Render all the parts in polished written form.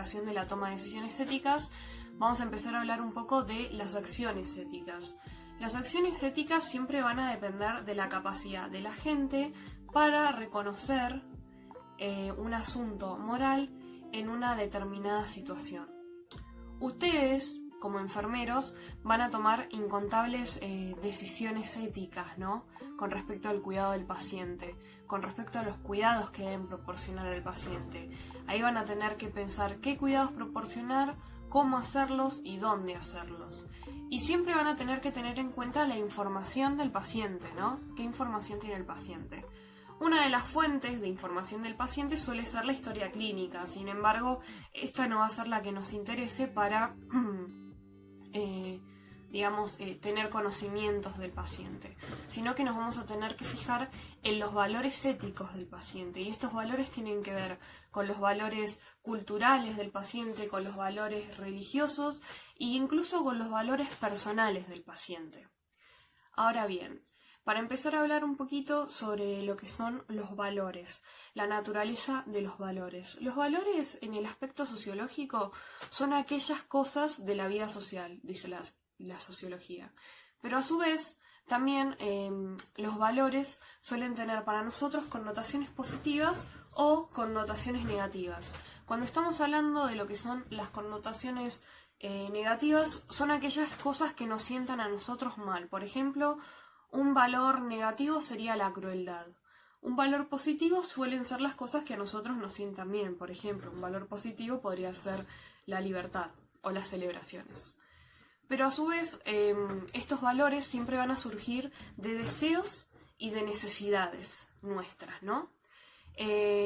clasificación de la toma de decisiones éticas, vamos a empezar a hablar un poco de las acciones éticas. Las acciones éticas siempre van a depender de la capacidad de la gente para reconocer un asunto moral en una determinada situación. Ustedes, como enfermeros, van a tomar incontables decisiones éticas, ¿no? Con respecto al cuidado del paciente, con respecto a los cuidados que deben proporcionar al paciente. Ahí van a tener que pensar qué cuidados proporcionar, cómo hacerlos y dónde hacerlos. Y siempre van a tener que tener en cuenta la información del paciente, ¿no? ¿Qué información tiene el paciente? Una de las fuentes de información del paciente suele ser la historia clínica, sin embargo, esta no va a ser la que nos interese para, tener conocimientos del paciente, sino que nos vamos a tener que fijar en los valores éticos del paciente, y estos valores tienen que ver con los valores culturales del paciente, con los valores religiosos e incluso con los valores personales del paciente. Ahora bien, para empezar a hablar un poquito sobre lo que son los valores, la naturaleza de los valores. Los valores en el aspecto sociológico son aquellas cosas de la vida social, dice la sociología. Pero a su vez, también los valores suelen tener para nosotros connotaciones positivas o connotaciones negativas. Cuando estamos hablando de lo que son las connotaciones negativas, son aquellas cosas que nos sientan a nosotros mal. Por ejemplo, un valor negativo sería la crueldad. Un valor positivo suelen ser las cosas que a nosotros nos sientan bien. Por ejemplo, un valor positivo podría ser la libertad o las celebraciones. Pero a su vez, estos valores siempre van a surgir de deseos y de necesidades nuestras, ¿no?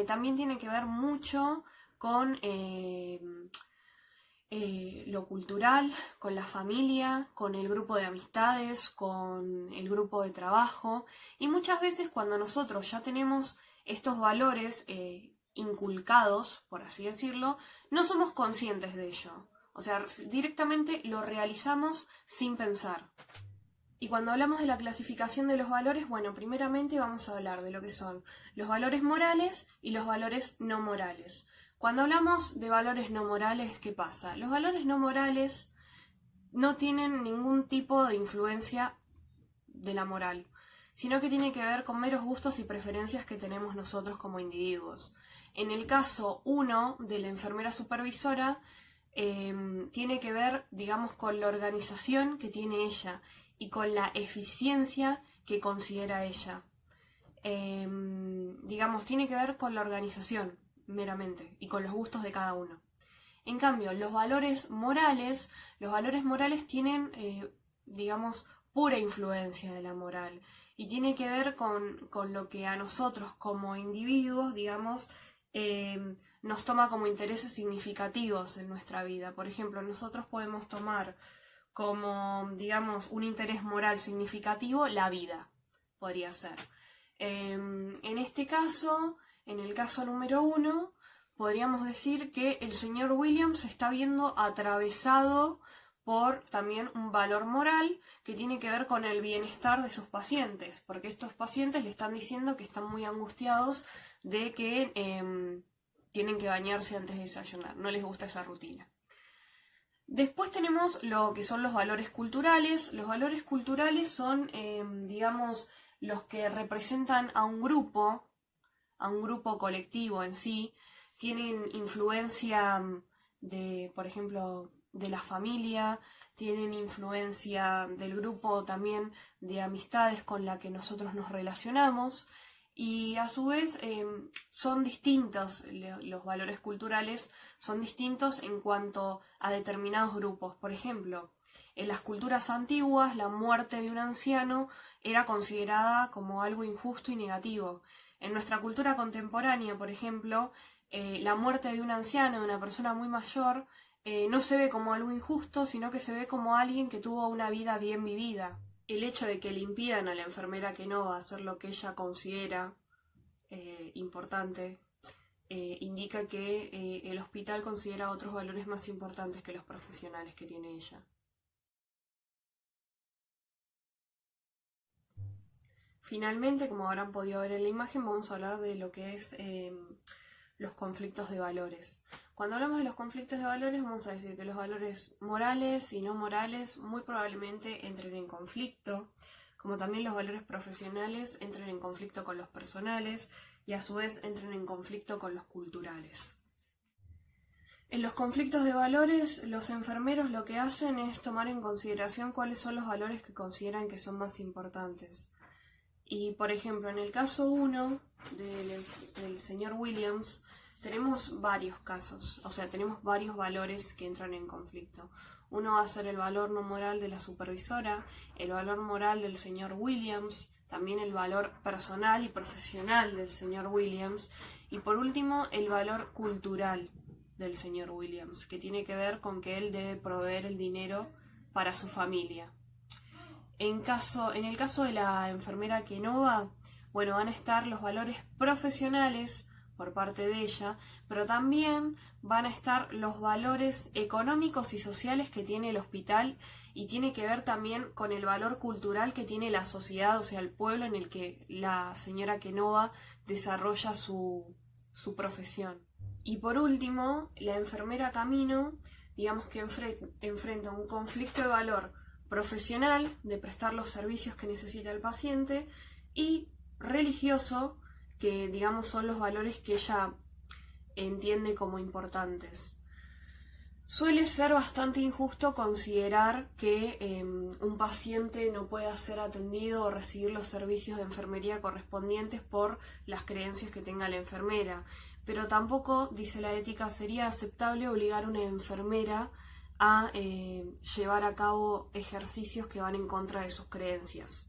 También tiene que ver mucho con lo cultural, con la familia, con el grupo de amistades, con el grupo de trabajo, y muchas veces cuando nosotros ya tenemos estos valores inculcados, por así decirlo, no somos conscientes de ello. O sea, directamente lo realizamos sin pensar. Y cuando hablamos de la clasificación de los valores, bueno, primeramente vamos a hablar de lo que son los valores morales y los valores no morales. Cuando hablamos de valores no morales, ¿qué pasa? Los valores no morales no tienen ningún tipo de influencia de la moral, sino que tiene que ver con meros gustos y preferencias que tenemos nosotros como individuos. En el caso 1 de la enfermera supervisora, tiene que ver, digamos, con la organización que tiene ella y con la eficiencia que considera ella. Tiene que ver con la organización, meramente, y con los gustos de cada uno. En cambio, los valores morales tienen, pura influencia de la moral, y tiene que ver con lo que a nosotros como individuos, nos toma como intereses significativos en nuestra vida. Por ejemplo, nosotros podemos tomar como, un interés moral significativo la vida, podría ser. En este caso, en el caso número 1, podríamos decir que el señor Williams se está viendo atravesado por también un valor moral que tiene que ver con el bienestar de sus pacientes, porque estos pacientes le están diciendo que están muy angustiados de que tienen que bañarse antes de desayunar, no les gusta esa rutina. Después tenemos lo que son los valores culturales. Los valores culturales son, los que representan a un grupo colectivo en sí, tienen influencia de, por ejemplo, de la familia, tienen influencia del grupo también de amistades con la que nosotros nos relacionamos, y a su vez son distintos, los valores culturales son distintos en cuanto a determinados grupos. Por ejemplo, en las culturas antiguas, la muerte de un anciano era considerada como algo injusto y negativo. En nuestra cultura contemporánea, por ejemplo, la muerte de un anciano, de una persona muy mayor, no se ve como algo injusto, sino que se ve como alguien que tuvo una vida bien vivida. El hecho de que le impidan a la enfermera que no hacer lo que ella considera importante, indica que el hospital considera otros valores más importantes que los profesionales que tiene ella. Finalmente, como habrán podido ver en la imagen, vamos a hablar de lo que es los conflictos de valores. Cuando hablamos de los conflictos de valores, vamos a decir que los valores morales y no morales muy probablemente entren en conflicto, como también los valores profesionales entren en conflicto con los personales y a su vez entren en conflicto con los culturales. En los conflictos de valores, los enfermeros lo que hacen es tomar en consideración cuáles son los valores que consideran que son más importantes. Y, por ejemplo, en el caso 1 del señor Williams, tenemos varios casos, o sea, tenemos varios valores que entran en conflicto. Uno va a ser el valor no moral de la supervisora, el valor moral del señor Williams, también el valor personal y profesional del señor Williams, y por último, el valor cultural del señor Williams, que tiene que ver con que él debe proveer el dinero para su familia. En el caso de la enfermera Kenova, bueno, van a estar los valores profesionales por parte de ella, pero también van a estar los valores económicos y sociales que tiene el hospital y tiene que ver también con el valor cultural que tiene la sociedad, o sea, el pueblo en el que la señora Kenova desarrolla su profesión. Y por último, la enfermera Camino, digamos que enfrenta un conflicto de valor profesional, de prestar los servicios que necesita el paciente, y religioso, que digamos son los valores que ella entiende como importantes. Suele ser bastante injusto considerar que un paciente no pueda ser atendido o recibir los servicios de enfermería correspondientes por las creencias que tenga la enfermera, pero tampoco, dice la ética, sería aceptable obligar a una enfermera a llevar a cabo ejercicios que van en contra de sus creencias.